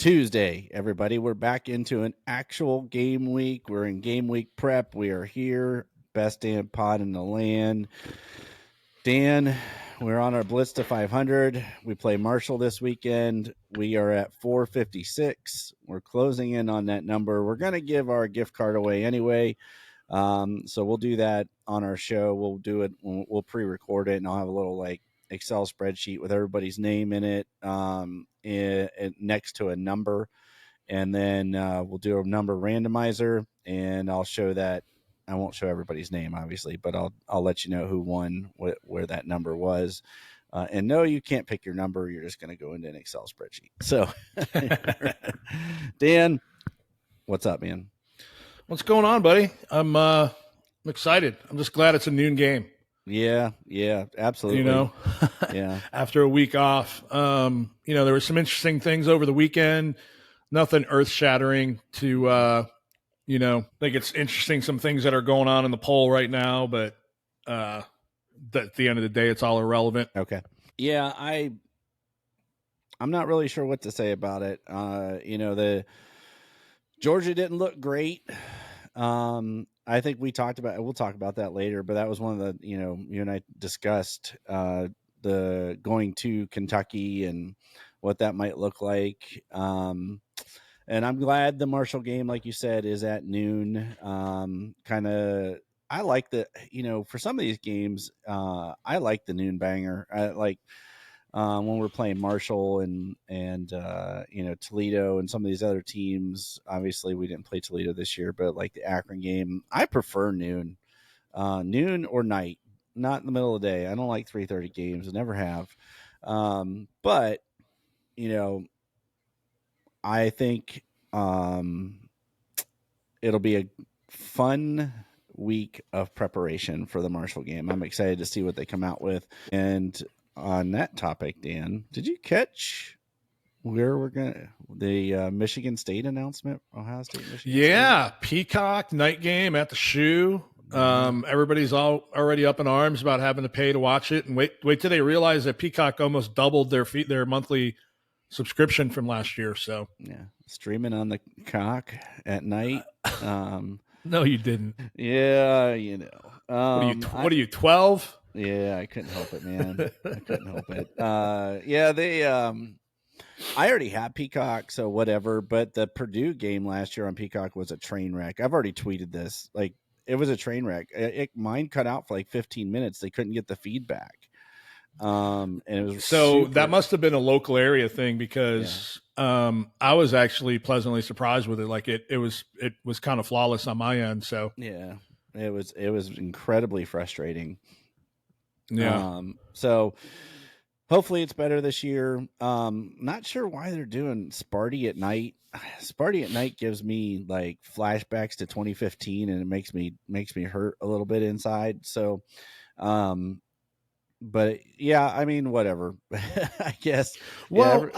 Tuesday, everybody. We're back into an actual game week. We're in game week prep. We are here. Best damn pod in the land. Dan, we're on our Blitz to 500. We play Marshall this weekend. We are at 456. We're closing in on that number. We're going to give our gift card away anyway. So we'll do that on our show. We'll do it. We'll pre-record it, and I'll have a little Excel spreadsheet with everybody's name in it, next to a number, and then we'll do a number randomizer, and I'll show that. I won't show everybody's name, obviously, but I'll let you know who won, where that number was. And no, you can't pick your number. You're just going to go into an Excel spreadsheet. So, Dan, what's up, man? What's going on, buddy? I'm excited. I'm just glad it's a noon game. Yeah, absolutely. Yeah. After a week off, there were some interesting things over the weekend. Nothing earth-shattering to, I think it's interesting some things that are going on in the poll right now, but at the end of the day, it's all irrelevant. Okay. Yeah, I'm not really sure what to say about it. The Georgia didn't look great. I think we'll talk about that later, but that was one of the, you and I discussed the going to Kentucky and what that might look like. And I'm glad the Marshall game, like you said, is at noon. I like for some of these games, I like the noon banger. I like when we're playing Marshall and Toledo and some of these other teams. Obviously, we didn't play Toledo this year, but like the Akron game, I prefer noon or night, not in the middle of the day. I don't like 3:30 games. I never have. But I think it'll be a fun week of preparation for the Marshall game. I'm excited to see what they come out with. And on that topic, Dan, did you catch where we're the Michigan State announcement? Ohio State, Michigan State? Peacock night game at the Shoe. Everybody's already up in arms about having to pay to watch it, and wait till they realize that Peacock almost doubled their monthly subscription from last year. So yeah, streaming on the cock at night. No, you didn't. Yeah, what are you 12? Yeah, I couldn't help it, man. I couldn't help it. They I already have Peacock, so whatever. But the Purdue game last year on Peacock was a train wreck. I've already tweeted this. Like, it was a train wreck. Mine cut out for like 15 minutes. They couldn't get the feedback. And it was that must have been a local area thing, because I was actually pleasantly surprised with it. Like it was kind of flawless on my end. So yeah, it was incredibly frustrating. Yeah. So hopefully it's better this year. Not sure why they're doing Sparty at night. Sparty at night gives me like flashbacks to 2015, and it makes me hurt a little bit inside. So, but yeah, I mean, whatever. I guess. Well,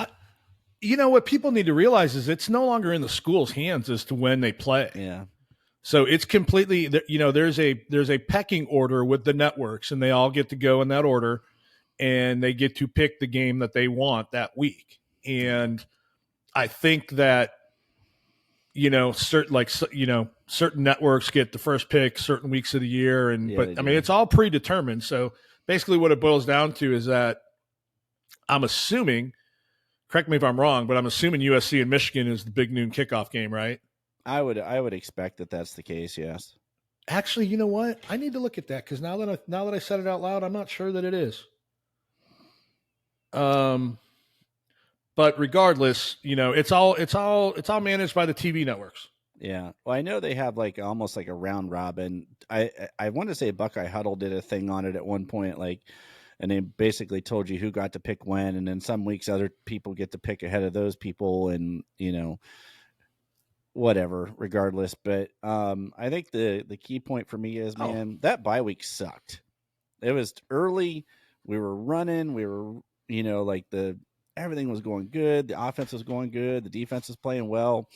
what people need to realize is it's no longer in the school's hands as to when they play. Yeah. So it's completely, there's a pecking order with the networks, and they all get to go in that order, and they get to pick the game that they want that week. And I think that, certain networks get the first pick certain weeks of the year. It's all predetermined. So basically what it boils down to is that I'm assuming, correct me if I'm wrong, but I'm assuming USC and Michigan is the big noon kickoff game, right? I would expect that that's the case. Yes. Actually, you know what? I need to look at that, because now that I said it out loud, I'm not sure that it is. But regardless, it's all managed by the TV networks. Yeah. Well, I know they have like almost like a round robin. I want to say Buckeye Huddle did a thing on it at one point, and they basically told you who got to pick when, and then some weeks other people get to pick ahead of those people, and whatever, regardless. But I think the key point for me is, man, that bye week sucked. It was early. We were running. We were, everything was going good. The offense was going good. The defense was playing well.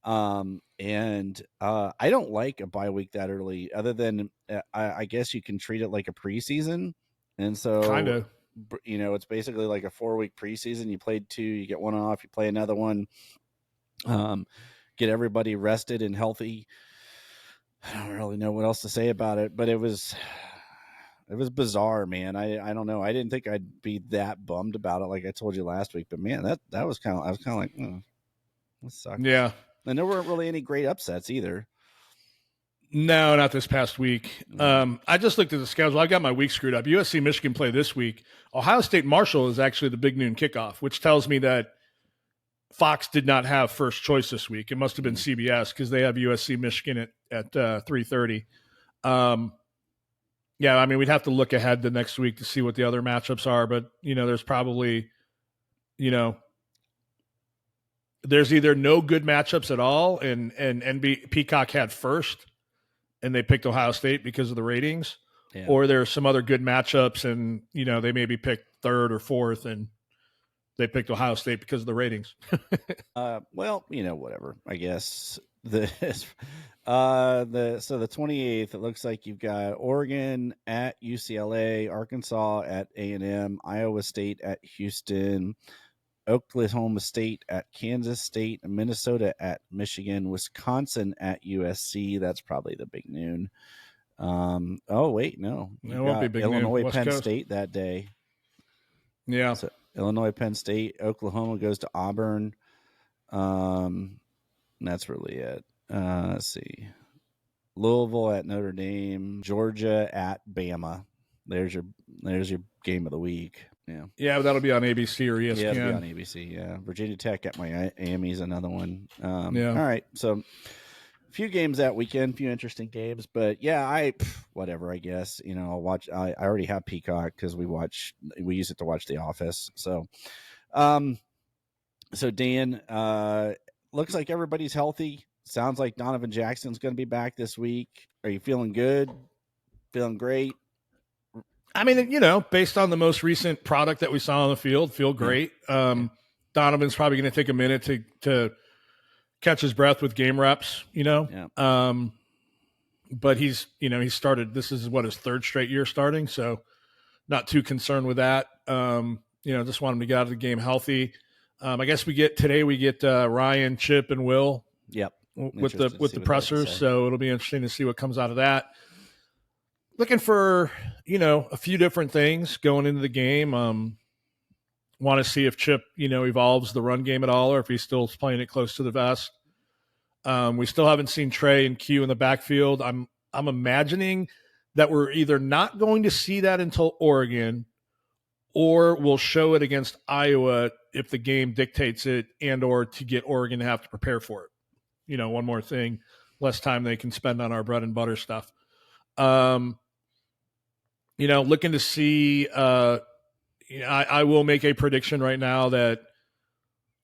And I don't like a bye week that early, other than I guess you can treat it like a preseason. And so kind of, it's basically like a 4-week preseason. You played 2, you get one off, you play another one. get everybody rested and healthy. I don't really know what else to say about it, but it was bizarre, man. I don't know. I didn't think I'd be that bummed about it, like I told you last week. But man, that was kind of, I was kind of like, this sucks. Yeah. And there weren't really any great upsets either. No, not this past week. I just looked at the schedule. I got my week screwed up. USC Michigan play this week. Ohio State Marshall is actually the big noon kickoff, which tells me that Fox did not have first choice this week. It must have been CBS because they have USC Michigan at 3:30. Yeah, I mean, we'd have to look ahead the next week to see what the other matchups are, but there's probably, there's either no good matchups at all, and Peacock had first, and they picked Ohio State because of the ratings, or there's some other good matchups, and they maybe picked third or fourth, and they picked Ohio State because of the ratings. Well, whatever. I guess the 28th. It looks like you've got Oregon at UCLA, Arkansas at A&M, Iowa State at Houston, Oklahoma State at Kansas State, Minnesota at Michigan, Wisconsin at USC. That's probably the big noon. Oh wait, no, it won't be big Illinois noon. Penn State that day. Yeah. So Illinois Penn State, Oklahoma goes to Auburn. That's really it. Let's see. Louisville at Notre Dame, Georgia at Bama. There's your game of the week. Yeah. Yeah, that'll be on ABC or ESPN. Yeah, it'll be on ABC. Yeah. Virginia Tech at Miami is another one. Yeah. All right. So a few games that weekend, a few interesting games, but yeah, whatever, I guess, I'll watch. I already have Peacock because we use it to watch The Office. So, so Dan, looks like everybody's healthy. Sounds like Donovan Jackson's going to be back this week. Are you feeling good? Feeling great? I mean, based on the most recent product that we saw on the field, feel great. Donovan's probably going to take a minute to catch his breath with game reps, but he's started, this is his third straight year starting. So not too concerned with that. Just want him to get out of the game healthy. I guess we get Ryan, Chip, and Will. Yep. With the pressers. So it'll be interesting to see what comes out of that. Looking for, a few different things going into the game. Want to see if Chip, evolves the run game at all, or if he's still playing it close to the vest. We still haven't seen Trey and Q in the backfield. I'm imagining that we're either not going to see that until Oregon, or we'll show it against Iowa if the game dictates it, and or to get Oregon to have to prepare for it. One more thing, less time they can spend on our bread and butter stuff. Looking to see, I will make a prediction right now that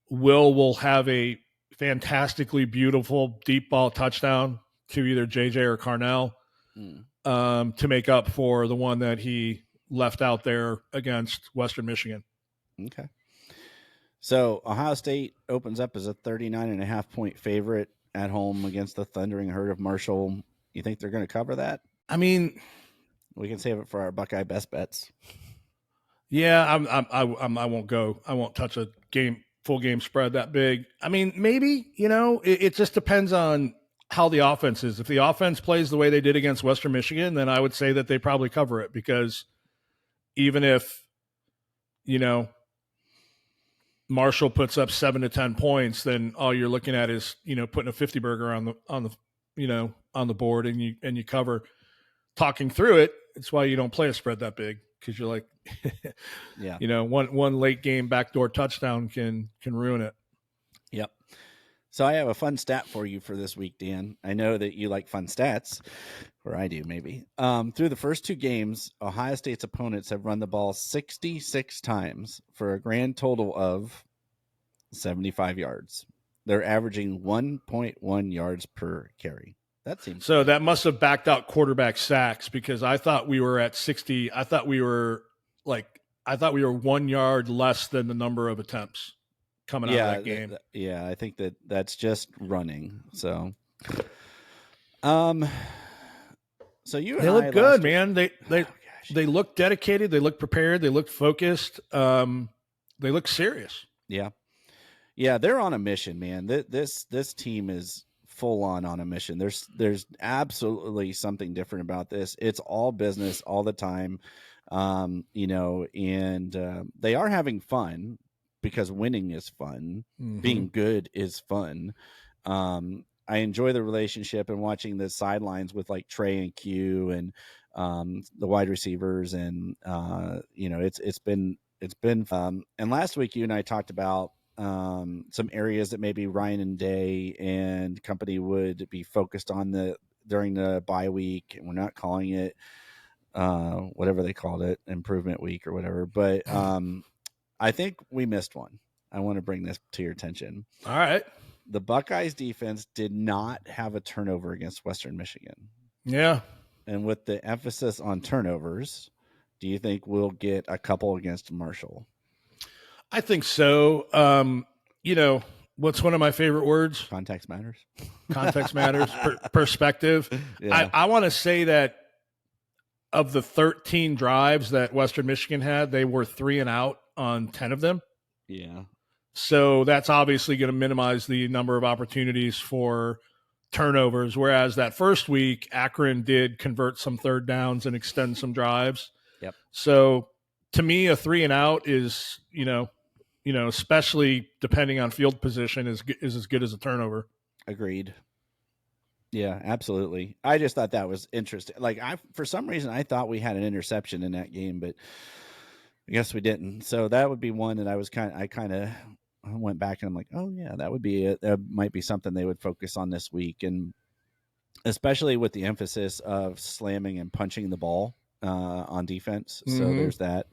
Will have a fantastically beautiful deep ball touchdown to either JJ or Carnell to make up for the one that he left out there against Western Michigan. Okay. So Ohio State opens up as a 39.5-point favorite at home against the thundering herd of Marshall. You think they're going to cover that? I mean, we can save it for our Buckeye best bets. Yeah, I won't go. I won't touch a full game spread that big. I mean, maybe, it just depends on how the offense is. If the offense plays the way they did against Western Michigan, then I would say that they probably cover it, because even if, Marshall puts up 7 to 10 points, then all you're looking at is, putting a 50 burger on the board, and you cover. Talking through it, it's why you don't play a spread that big, because you're like, yeah, one late game backdoor touchdown can ruin it. Yep. So I have a fun stat for you for this week, Dan. I know that you like fun stats, or I do maybe. Through the first two games, Ohio State's opponents have run the ball 66 times for a grand total of 75 yards. They're averaging 1.1 yards per carry. That seems so. That must have backed out quarterback sacks, because I thought we were at 60. I thought we were 1 yard less than the number of attempts coming out of that game. I think that's just running. So, so they look good, man. They look dedicated. They look prepared. They look focused. They look serious. Yeah. Yeah, they're on a mission, man. This team is full on a mission. There's absolutely something different about this. It's all business all the time, and they are having fun because winning is fun. Mm-hmm. Being good is fun. I enjoy the relationship and watching the sidelines with like Trey and Q and the wide receivers, and it's been. And last week you and I talked about some areas that maybe Ryan and Day and company would be focused on during the bye week, and we're not calling it whatever they called it, improvement week or whatever. But I think we missed one. I want to bring this to your attention. All right. The Buckeyes defense did not have a turnover against Western Michigan. Yeah. And with the emphasis on turnovers, do you think we'll get a couple against Marshall? I think so. What's one of my favorite words? Context matters. Context matters. Perspective. Yeah. I want to say that of the 13 drives that Western Michigan had, they were 3 and out on 10 of them. Yeah. So that's obviously going to minimize the number of opportunities for turnovers. Whereas that first week, Akron did convert some third downs and extend some drives. Yep. So to me, a 3 and out is, especially depending on field position, is as good as a turnover. Agreed. Yeah, absolutely. I just thought that was interesting. Like for some reason, I thought we had an interception in that game, but I guess we didn't. So that would be one that I went back and I'm like, oh yeah, that would be it. That might be something they would focus on this week, and especially with the emphasis of slamming and punching the ball on defense. Mm-hmm. So there's that.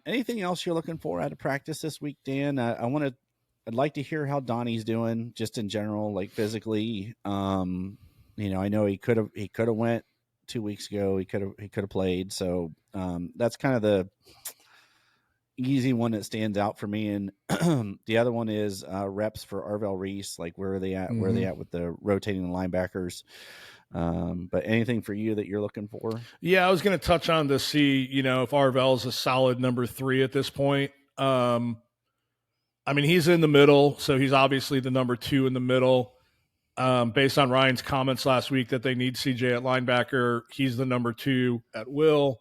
Anything else you're looking for out of practice this week, Dan? I'd like to hear how Donnie's doing, just in general, like physically. I know he could have went 2 weeks ago. He could have played. So that's kind of the easy one that stands out for me. And the other one is reps for Arvell Reese. Like where are they at? Mm-hmm. Where are they at with the rotating the linebackers? But anything for you that you're looking for? Yeah, I was going to touch on to see, if Arvell's a solid number 3 at this point. He's in the middle, so he's obviously the number 2 in the middle. Based on Ryan's comments last week that they need CJ at linebacker, he's the number 2 at will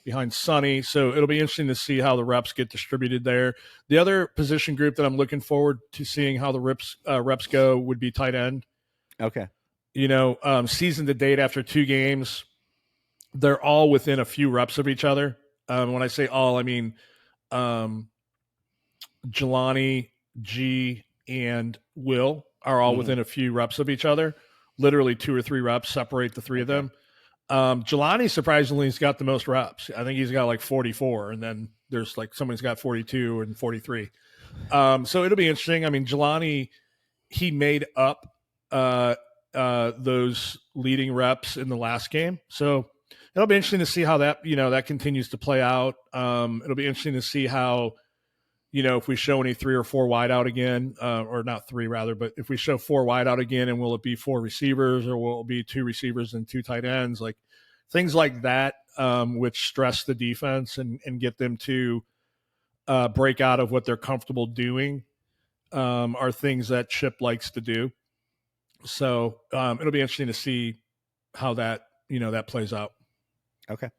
behind Sonny. So it'll be interesting to see how the reps get distributed there. The other position group that I'm looking forward to seeing how the reps go would be tight end. Okay. Season to date after 2 games, they're all within a few reps of each other. When I say all, I mean Jelani, G, and Will are all within a few reps of each other. Literally 2 or 3 reps separate the 3 of them. Jelani, surprisingly, has got the most reps. I think he's got like 44, and then there's like somebody's got 42 and 43. So it'll be interesting. Jelani, he made up those leading reps in the last game. So it'll be interesting to see how that, that continues to play out. It'll be interesting to see how, if we show any 3 or 4 wide out again, or not 3 rather, but if we show 4 wide out again, and will it be 4 receivers or will it be 2 receivers and 2 tight ends? Like things like that, which stress the defense and get them to break out of what they're comfortable doing, are things that Chip likes to do. So it'll be interesting to see how that, that plays out. Okay.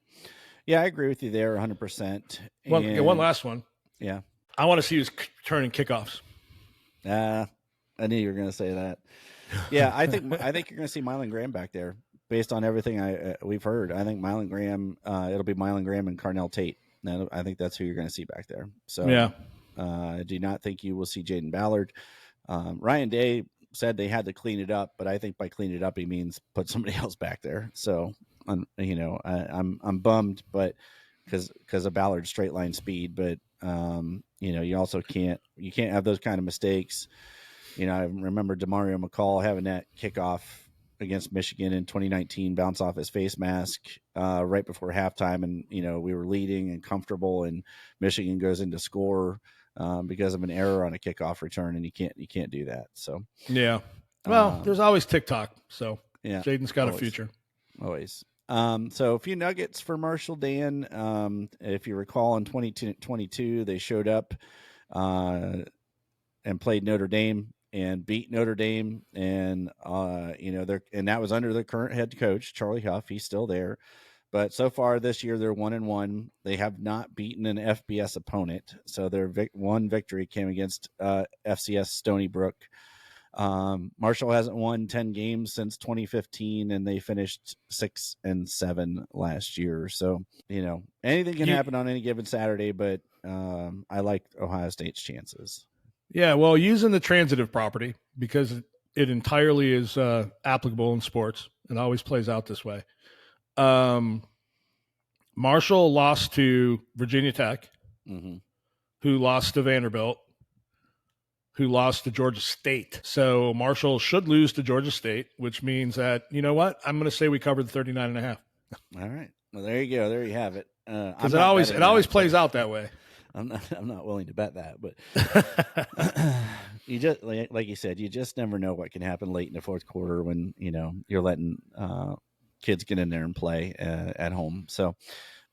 Yeah, I agree with you there 100%. One last one. Yeah. I want to see who's turning kickoffs. I knew you were going to say that. Yeah, I think you're going to see Mylan Graham back there based on everything we've heard. I think Mylan Graham, it'll be Mylan Graham and Carnell Tate. I think that's who you're going to see back there. So yeah, I do not think you will see Jaden Ballard. Ryan Day said they had to clean it up, but I think by clean it up he means put somebody else back there. So I'm bummed, but because of Ballard's straight line speed, but you also can't have those kind of mistakes. I remember DeMario McCall having that kickoff against Michigan in 2019 bounce off his face mask right before halftime, and we were leading and comfortable, and Michigan goes into score because of an error on a kickoff return, and you can't do that. So yeah, well, there's always TikTok, so yeah, Jaden's got a future. Always. So a few nuggets for Marshall, Dan. If you recall, in 2022, they showed up and played Notre Dame and beat Notre Dame, and that was under the current head coach Charlie Huff. He's still there, but so far this year they're 1-1. They have not beaten an FBS opponent, so their one victory came against FCS Stony Brook. Marshall hasn't won 10 games since 2015, and they finished 6-7 last year. So, anything can happen on any given Saturday, but I like Ohio State's chances. Yeah, well, using the transitive property, because it entirely is applicable in sports and always plays out this way. Marshall lost to Virginia Tech, who lost to Vanderbilt, who lost to Georgia State. So Marshall should lose to Georgia State, which means that, you know what? I'm going to say we covered the 39.5. All right. Well, there you go. There you have it. Because it always plays out that way. I'm not willing to bet that, but you just like you said, you just never know what can happen late in the fourth quarter when you're letting kids get in there and play at home. So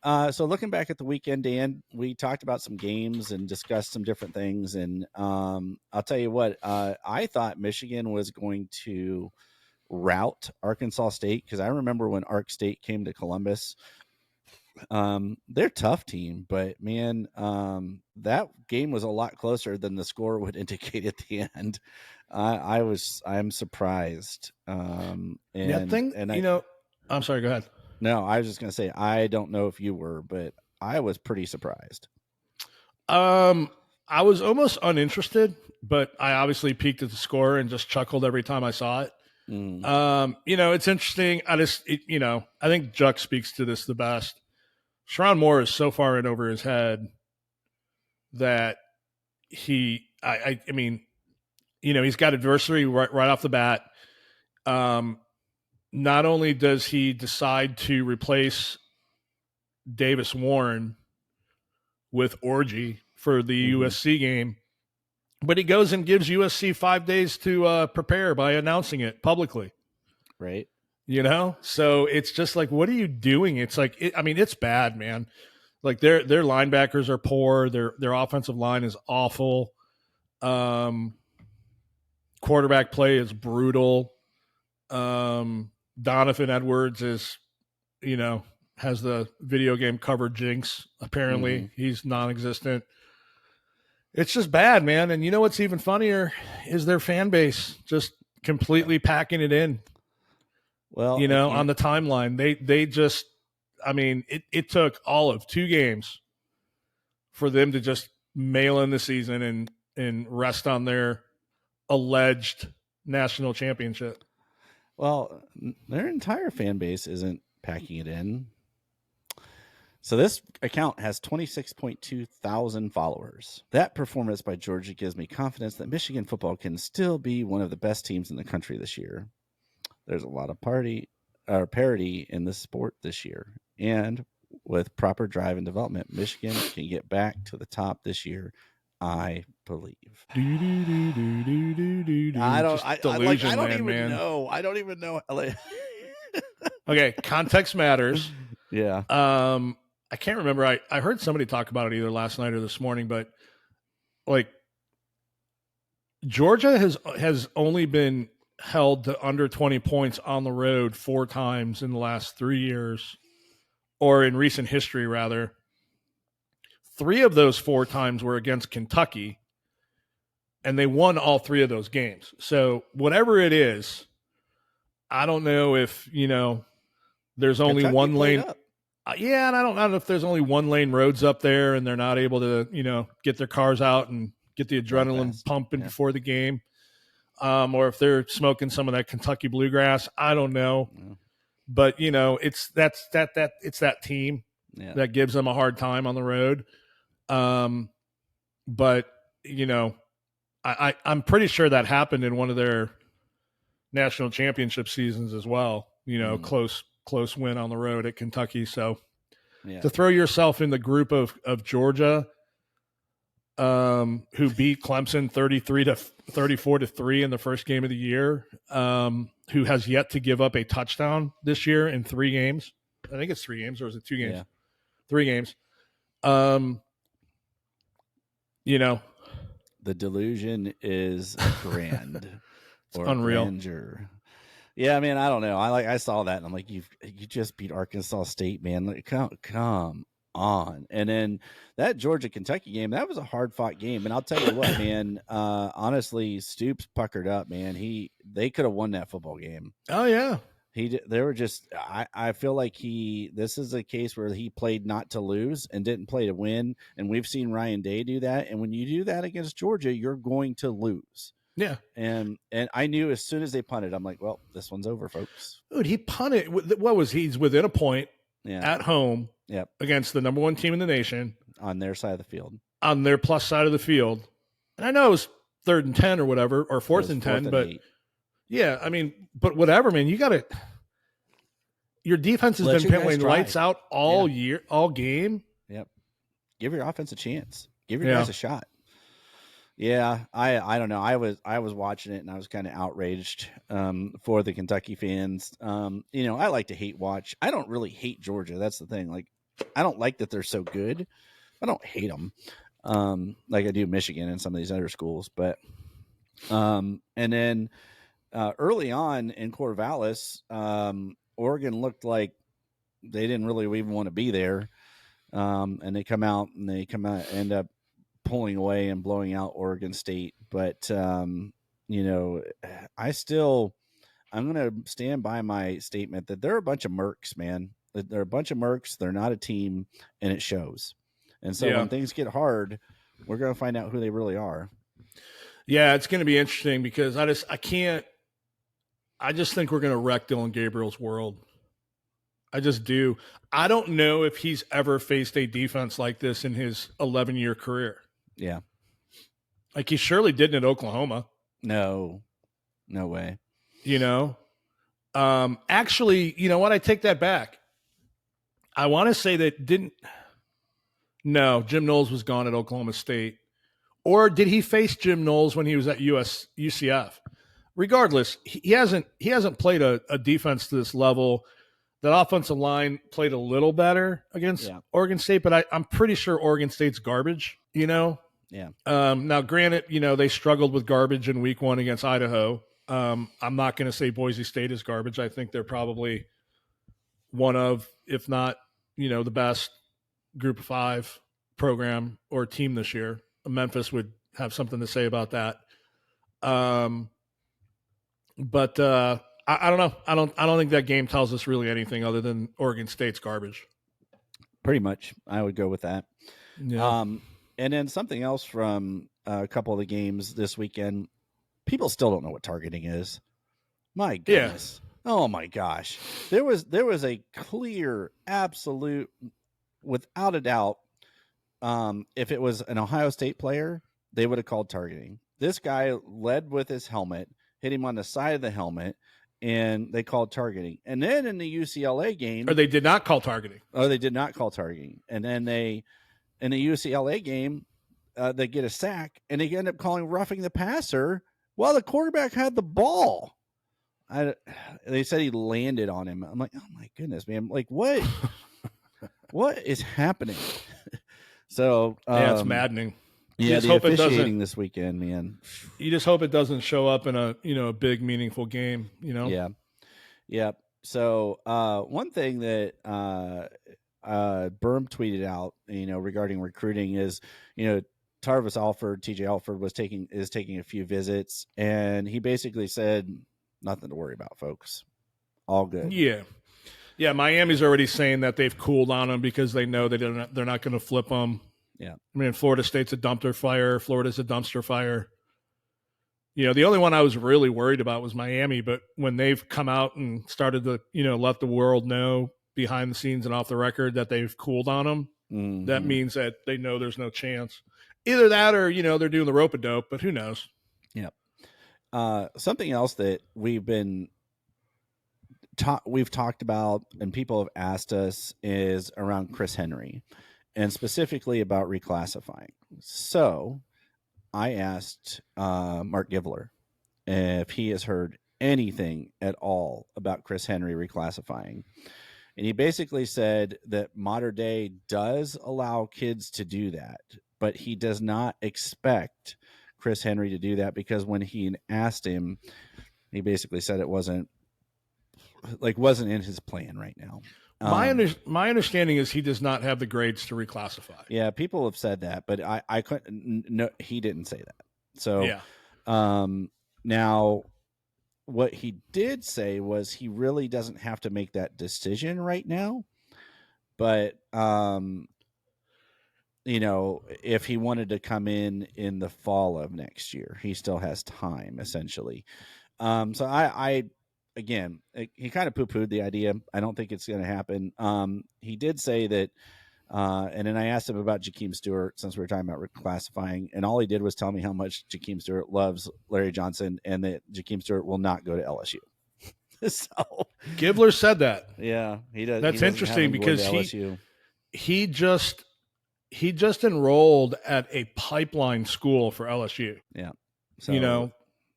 looking back at the weekend, Dan, we talked about some games and discussed some different things, and I'll tell you what, I thought Michigan was going to rout Arkansas State, because I remember when Ark State came to Columbus. They're a tough team, but man, that game was a lot closer than the score would indicate at the end. I'm surprised. I'm sorry, go ahead. No, I was just going to say, I don't know if you were, but I was pretty surprised. I was almost uninterested, but I obviously peeked at the score and just chuckled every time I saw it. It's interesting. I think Juck speaks to this the best. Sherrone Moore is so far in over his head that he's got adversity right off the bat. Not only does he decide to replace Davis Warren with Orgy for the USC game, but he goes and gives USC 5 days to prepare by announcing it publicly. Right. So it's just like, what are you doing? It's like, it's bad, man. Like their linebackers are poor. Their offensive line is awful. Quarterback play is brutal. Donovan Edwards is, has the video game cover jinx. Apparently he's non-existent. It's just bad, man. And you know what's even funnier is their fan base just completely packing it in. Well, on the timeline, they just, it took all of 2 games for them to just mail in the season and rest on their alleged national championship. Well, their entire fan base isn't packing it in. So this account has 26.2 thousand followers. That performance by Georgia gives me confidence that Michigan football can still be one of the best teams in the country this year. There's a lot of parity in the sport this year. And with proper drive and development, Michigan can get back to the top this year, I believe. I don't even know. Okay, context matters. Yeah. I can't remember. I heard somebody talk about it either last night or this morning, but like Georgia has only been held to under 20 points on the road 4 times in the last 3 years, or in recent history, rather. 3 of those 4 times were against Kentucky, and they won all 3 of those games. So whatever it is, I don't know if, there's only Kentucky one lane. Up. Yeah, and I don't know if there's only one lane roads up there and they're not able to, get their cars out and get the adrenaline pumping before the game. Or if they're smoking some of that Kentucky bluegrass, I don't know. Yeah. But it's that team that gives them a hard time on the road. But I'm pretty sure that happened in one of their national championship seasons as well. Close win on the road at Kentucky. So to throw yourself in the group of Georgia, who beat Clemson 34-3 in the first game of the year, who has yet to give up a touchdown this year in 3 games. I think it's 3 games, or is it 2 games? Yeah. 3 games. The delusion is grand It's or unreal. grandeur. Yeah, man, I don't know. I saw that and I'm like, you just beat Arkansas State, man. Like, come on. And then that Georgia Kentucky game, that was a hard fought game. And I'll tell you what, man, honestly, Stoops puckered up, man. They could have won that football game. Oh yeah. They were just, I feel like this is a case where he played not to lose and didn't play to win. And we've seen Ryan Day do that. And when you do that against Georgia, you're going to lose. Yeah. And I knew as soon as they punted, I'm like, well, this one's over, folks. Dude, he punted. What was he's within a point at home against the number 1 team in the nation. On their side of the field. On their plus side of the field. And I know it was 3rd and 10 or whatever, or 4th and 10, but 8. Yeah, I mean, but whatever, man. You got to. Your defense has been playing lights out all year, all game. Yep. Give your offense a chance. Give your guys a shot. Yeah, I don't know. I was watching it and I was kind of outraged for the Kentucky fans. I like to hate watch. I don't really hate Georgia. That's the thing. Like, I don't like that they're so good. I don't hate them like I do Michigan and some of these other schools. But and then early on in Corvallis, Oregon looked like they didn't really even want to be there. And they come out, end up pulling away and blowing out Oregon State. But, I'm going to stand by my statement that they're a bunch of mercs, man. They're a bunch of mercs. They're not a team, and it shows. And so when things get hard, we're going to find out who they really are. Yeah, it's going to be interesting because I just think we're going to wreck Dylan Gabriel's world. I just do. I don't know if he's ever faced a defense like this in his 11-year career. Yeah. Like he surely didn't at Oklahoma. No way. Actually, you know what? I take that back. I want to say that Jim Knowles was gone at Oklahoma State. Or did he face Jim Knowles when he was at UCF? Regardless, he hasn't played a defense to this level. That offensive line played a little better against Oregon State, but I'm pretty sure Oregon State's garbage, Yeah. Now, granted, they struggled with garbage in week 1 against Idaho. I'm not going to say Boise State is garbage. I think they're probably one of, if not, the best Group of 5 program or team this year. Memphis would have something to say about that. But I don't know. I don't think that game tells us really anything other than Oregon State's garbage. Pretty much, I would go with that. Yeah. And then something else from a couple of the games this weekend. People still don't know what targeting is. My goodness. Yeah. Oh my gosh. There was a clear, absolute, without a doubt. If it was an Ohio State player, they would have called targeting. This guy led with his helmet, hit him on the side of the helmet, and they called targeting. And then in the UCLA game, or they did not call targeting. Oh, they did not call targeting. And then in the UCLA game, they get a sack, and they end up calling roughing the passer while the quarterback had the ball. They said he landed on him. I'm like, oh my goodness, man! Like what? What is happening? So it's maddening. Yeah, the officiating this weekend, man. You just hope it doesn't show up in a big meaningful game. Yeah. So one thing that Berm tweeted out, regarding recruiting is, Tarvis Alford, TJ Alford is taking a few visits, and he basically said nothing to worry about, folks. All good. Yeah. Miami's already saying that they've cooled on him because they know they're not going to flip him. Yeah. I mean, Florida State's a dumpster fire. Florida's a dumpster fire. The only one I was really worried about was Miami, but when they've come out and started to, let the world know behind the scenes and off the record that they've cooled on them, that means that they know there's no chance. Either that or, they're doing the rope-a-dope, but who knows? Yeah. Something else that we've talked about and people have asked us is around Chris Henry, and specifically about reclassifying. So I asked Mark Givler if he has heard anything at all about Chris Henry reclassifying. And he basically said that Mater Dei does allow kids to do that, but he does not expect Chris Henry to do that, because when he asked him, he basically said it wasn't in his plan right now. My understanding is he does not have the grades to reclassify. Yeah, people have said that, but I couldn't. No, he didn't say that. So, yeah. Now what he did say was he really doesn't have to make that decision right now, but if he wanted to come in the fall of next year, he still has time, essentially. So I again, he kind of poo-pooed the idea. I don't think it's going to happen. He did say that, and then I asked him about Jakeem Stewart, since we were talking about reclassifying, and all he did was tell me how much Jakeem Stewart loves Larry Johnson, and that Jakeem Stewart will not go to LSU. So Gibler said that. Yeah, he does. That's interesting, because he just enrolled at a pipeline school for LSU. Yeah. So,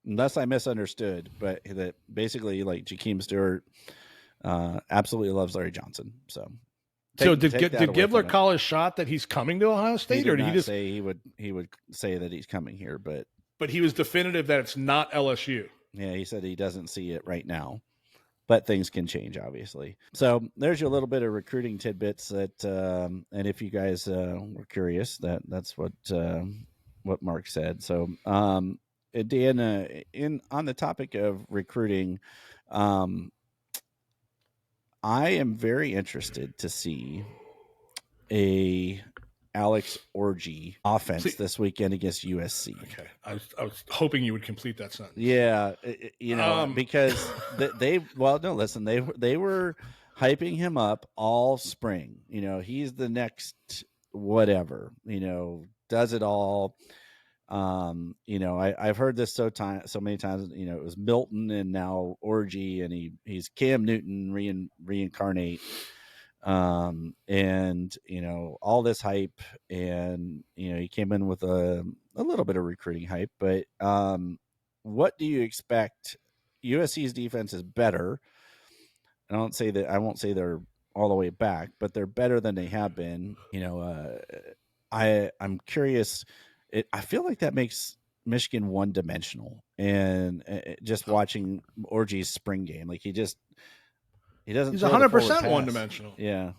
unless I misunderstood, but that basically, like, Jakeem Stewart absolutely loves Larry Johnson. So did Gibler call his shot that he's coming to Ohio State, or did he just say he would say that he's coming here, but he was definitive that it's not LSU. Yeah, he said he doesn't see it right now, but things can change, obviously. So there's your little bit of recruiting tidbits that, and if you guys were curious, that's what Mark said. So, Dan, on the topic of recruiting, I am very interested to see a Alex Orji offense this weekend against USC. Okay, I was hoping you would complete that sentence. Yeah, because they were hyping him up all spring. He's the next whatever. Does it all. I've heard this so many times. It was Milton and now Orji, and he's Cam Newton reincarnate. And all this hype, and he came in with a little bit of recruiting hype, but what do you expect? USC's defense is better. I won't say they're all the way back, but they're better than they have been. I'm curious. I feel like that makes Michigan one-dimensional, and just watching Orji's spring game, like he doesn't. He's 100% one-dimensional. Yeah,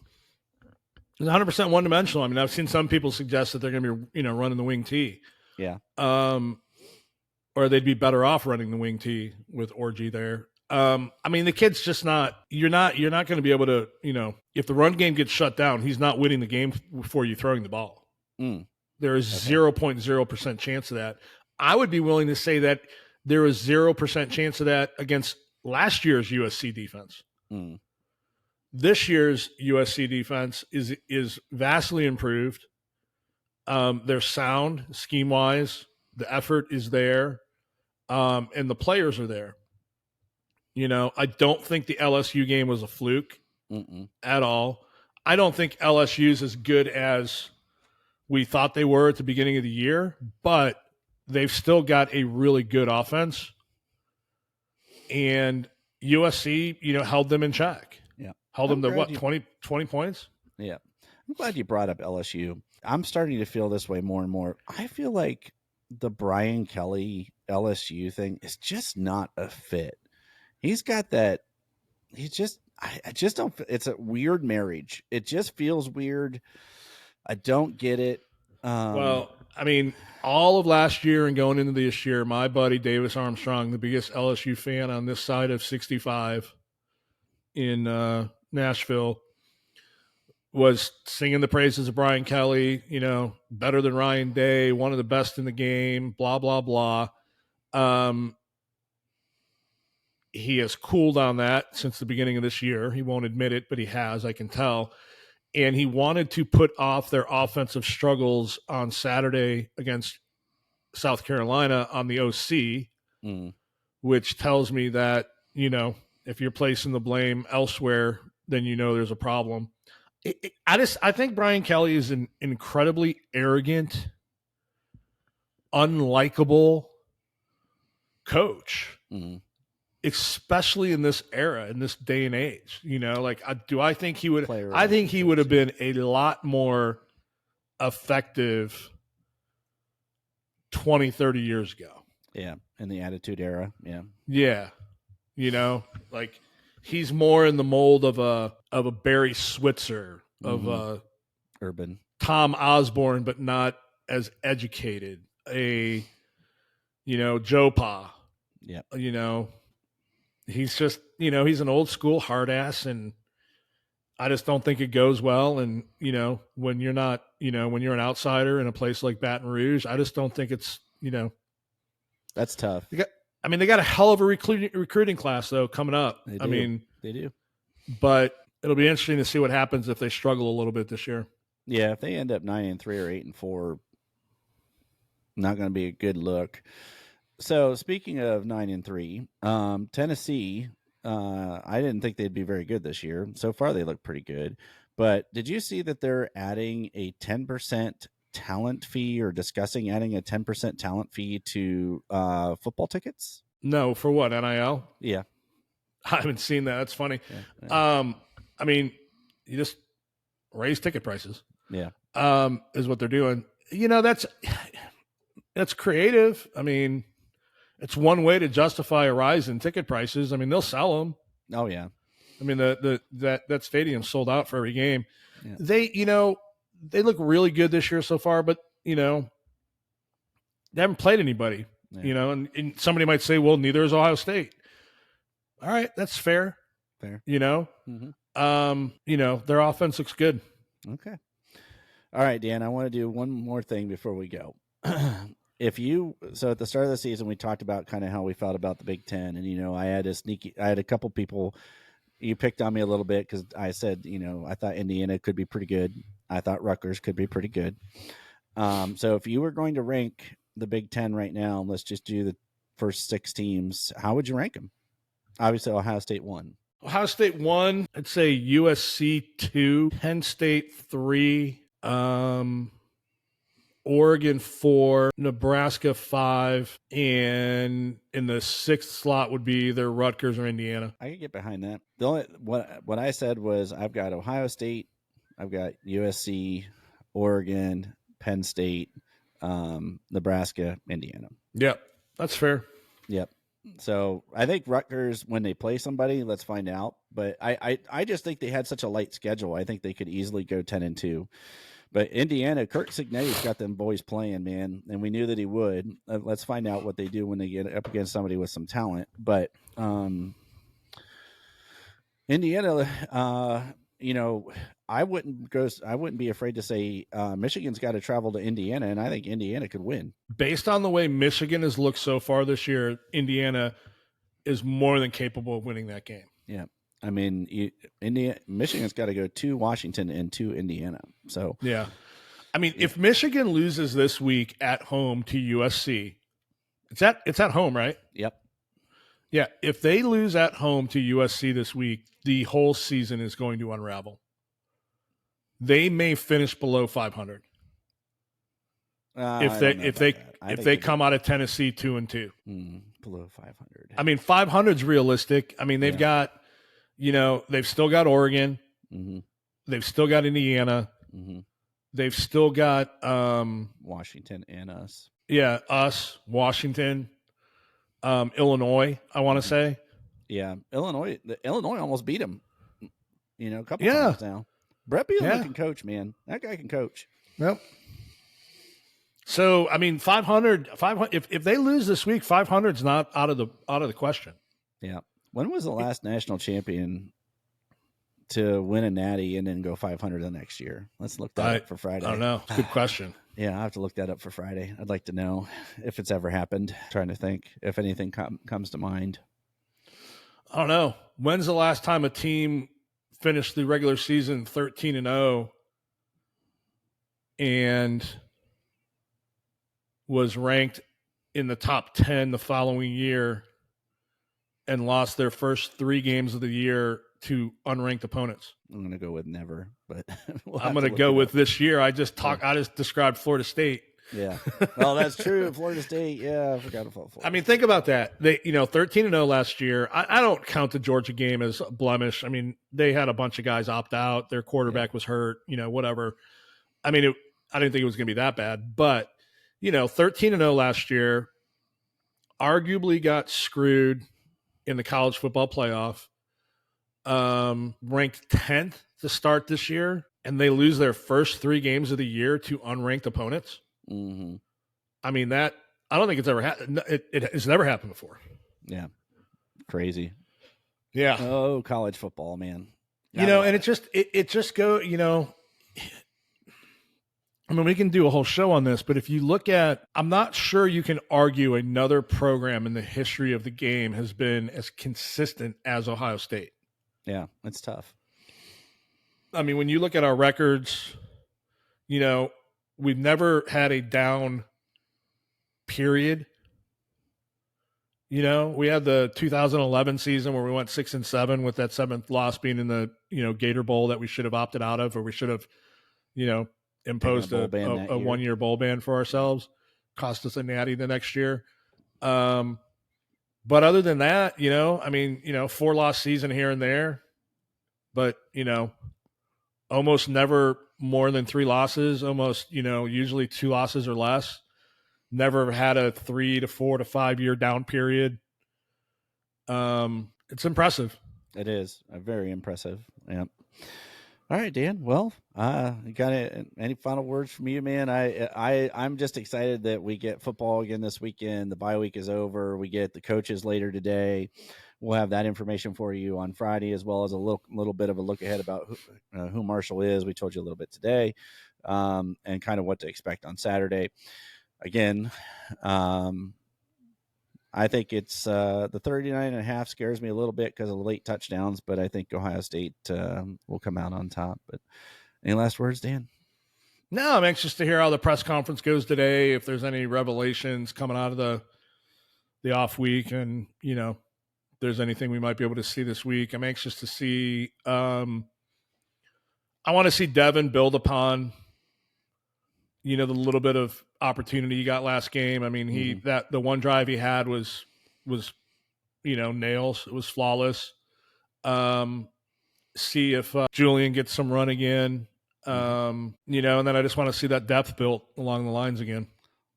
he's 100% one-dimensional. I mean, I've seen some people suggest that they're going to be, running the wing tee. Yeah. Or they'd be better off running the wing tee with Orji there. I mean, the kid's just not. You're not going to be able to. If the run game gets shut down, he's not winning the game before you throwing the ball. There is 0.0% chance of that. I would be willing to say that there is 0% chance of that against last year's USC defense. This year's USC defense is vastly improved. They're sound scheme-wise. The effort is there, and the players are there. I don't think the LSU game was a fluke at all. I don't think LSU's as good as we thought they were at the beginning of the year, but they've still got a really good offense. And USC, held them in check. Yeah. Held them to 20 points? Yeah. I'm glad you brought up LSU. I'm starting to feel this way more and more. I feel like the Brian Kelly LSU thing is just not a fit. He's got that. I just don't. It's a weird marriage. It just feels weird. I don't get it. Well, I mean, all of last year and going into this year, my buddy Davis Armstrong, the biggest LSU fan on this side of 65 in Nashville, was singing the praises of Brian Kelly, better than Ryan Day, one of the best in the game, blah, blah, blah. He has cooled on that since the beginning of this year. He won't admit it, but he has, I can tell. And he wanted to put off their offensive struggles on Saturday against South Carolina on the OC, which tells me that, if you're placing the blame elsewhere, then there's a problem. I think Brian Kelly is an incredibly arrogant, unlikable coach. Especially in this era, in this day and age, do I think he would? I think he would have been a lot more effective 20, 30 years ago. Yeah, in the Attitude Era. Yeah. Yeah. Like he's more in the mold of a Barry Switzer, of a Urban. Tom Osborne, but not as educated. Joe Pa. Yeah. He's just, he's an old school hard ass, and I just don't think it goes well. And, when you're not, when you're an outsider in a place like Baton Rouge, I just don't think it's, That's tough. They got a hell of a recruiting class though coming up. They do. But it'll be interesting to see what happens if they struggle a little bit this year. Yeah, if they end up 9-3 or 8-4, not going to be a good look. So speaking of 9-3, Tennessee, I didn't think they'd be very good this year. So far, they look pretty good. But did you see that they're adding a 10% talent fee, or discussing adding a 10% talent fee to football tickets? No, for what? NIL? Yeah. I haven't seen that. That's funny. Yeah. You just raise ticket prices. Yeah. Is what they're doing. That's creative. It's one way to justify a rise in ticket prices. They'll sell them. Oh yeah. That stadium sold out for every game. Yeah. They look really good this year so far, but they haven't played anybody. Yeah. And somebody might say, well, neither is Ohio State. All right, that's fair. Fair. Their offense looks good. Okay. All right, Dan, I want to do one more thing before we go. So at the start of the season, we talked about kind of how we felt about the Big Ten, and I had a couple people. You picked on me a little bit because I said, I thought Indiana could be pretty good. I thought Rutgers could be pretty good. So if you were going to rank the Big Ten right now, let's just do the first 6 teams. How would you rank them? Obviously, Ohio State 1. Ohio State 1. I'd say USC 2, Penn State 3. Oregon 4, Nebraska 5, and in the 6th slot would be either Rutgers or Indiana. I could get behind that. The only what I said was I've got Ohio State, I've got USC, Oregon, Penn State, Nebraska, Indiana. Yep, that's fair. Yep. So I think Rutgers, when they play somebody, let's find out. But I just think they had such a light schedule. I think they could easily go 10-2. But Indiana, Kirk Cignetti's got them boys playing, man, and we knew that he would. Let's find out what they do when they get up against somebody with some talent. But Indiana, I wouldn't be afraid to say Michigan's got to travel to Indiana, and I think Indiana could win. Based on the way Michigan has looked so far this year, Indiana is more than capable of winning that game. Yeah. Michigan's got to go to Washington and to Indiana. So yeah, if Michigan loses this week at home to USC, it's at home, right? Yep. Yeah, if they lose at home to USC this week, the whole season is going to unravel. They may finish below 500 if they come out of Tennessee 2-2. Below 500. 500's realistic. They've got. They've still got Oregon. Mm-hmm. They've still got Indiana. Mm-hmm. They've still got Washington and us. Yeah, us, Washington, Illinois, I want to say. Yeah, Illinois almost beat them, a couple times now. Brett Bielema can coach, man. That guy can coach. Yep. So, 500, if they lose this week, 500's not out of the question. Yeah. When was the last national champion to win a natty and then go 500 the next year? Let's look that up for Friday. I don't know. It's a good question. Yeah, I'll have to look that up for Friday. I'd like to know if it's ever happened. Trying to think if anything comes to mind. I don't know. When's the last time a team finished the regular season 13-0 and was ranked in the top 10 the following year and lost their first 3 games of the year to unranked opponents? I'm going to go with never, but I'm going to go with this year. I just described Florida State. Yeah. Well, that's true. Florida State. Yeah. I forgot about Florida. Think about that. They, 13-0 last year. I don't count the Georgia game as a blemish. They had a bunch of guys opt out. Their quarterback was hurt, whatever. I didn't think it was going to be that bad, but 13-0 last year, arguably got screwed in the college football playoff, ranked 10th to start this year, and they lose their first 3 games of the year to unranked opponents. Mm-hmm. I mean, that I don't think it's ever happened. It has never happened before. Yeah. Crazy. Yeah. Oh, college football, man. And it just go, I mean, we can do a whole show on this, but if you look at, I'm not sure you can argue another program in the history of the game has been as consistent as Ohio State. Yeah, it's tough. I mean, when you look at our records, we've never had a down period. We had the 2011 season where we went 6-7 with that 7th loss being in the, Gator Bowl that we should have opted out of, or we should have, imposed a 1-year bowl ban for ourselves. Cost us a natty the next year. But other than that, 4-loss season here and there, but, almost never more than 3 losses, almost, usually 2 losses or less. Never had a 3 to 4 to 5 year down period. It's impressive. It is very impressive. Yeah. All right, Dan. Well, you got any final words from you, man? I'm just excited that we get football again this weekend. The bye week is over. We get the coaches later today. We'll have that information for you on Friday, as well as a little bit of a look ahead about who Marshall is. We told you a little bit today, and kind of what to expect on Saturday. Again, I think it's the 39.5 scares me a little bit because of the late touchdowns, but I think Ohio State will come out on top. But any last words, Dan? No, I'm anxious to hear how the press conference goes today, if there's any revelations coming out of the off week, and, if there's anything we might be able to see this week. I'm anxious to see I want to see Devin build upon the little bit of opportunity he got last game. I mean, the one drive he had was nails. It was flawless. See if Julian gets some run again. And then I just want to see that depth built along the lines again.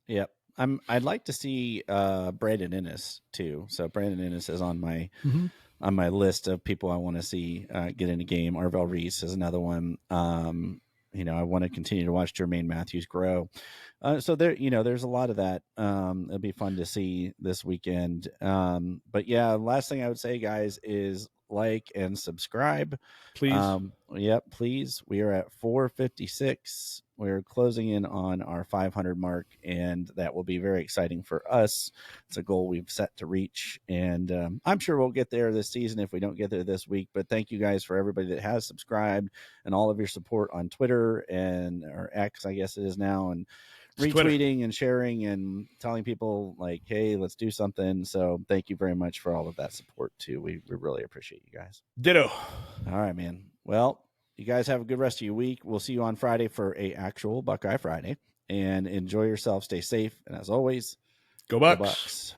Yep. I'd like to see Brandon Ennis too. So Brandon Ennis is on my list of people I want to see get in a game. Arvell Reese is another one. I want to continue to watch Jermaine Matthews grow. So there's a lot of that. It'll be fun to see this weekend. But yeah, last thing I would say, guys, is like and subscribe. Please. Yep, please. We are at 456. We're closing in on our 500 mark, and that will be very exciting for us. It's a goal we've set to reach, and I'm sure we'll get there this season if we don't get there this week. But thank you guys for everybody that has subscribed and all of your support on Twitter or X, I guess it is now, and retweeting and sharing and telling people like, hey, let's do something. So thank you very much for all of that support too. We really appreciate you guys. Ditto. All right, man. Well, you guys have a good rest of your week. We'll see you on Friday for a actual Buckeye Friday, and enjoy yourself. Stay safe. And as always, go Bucks.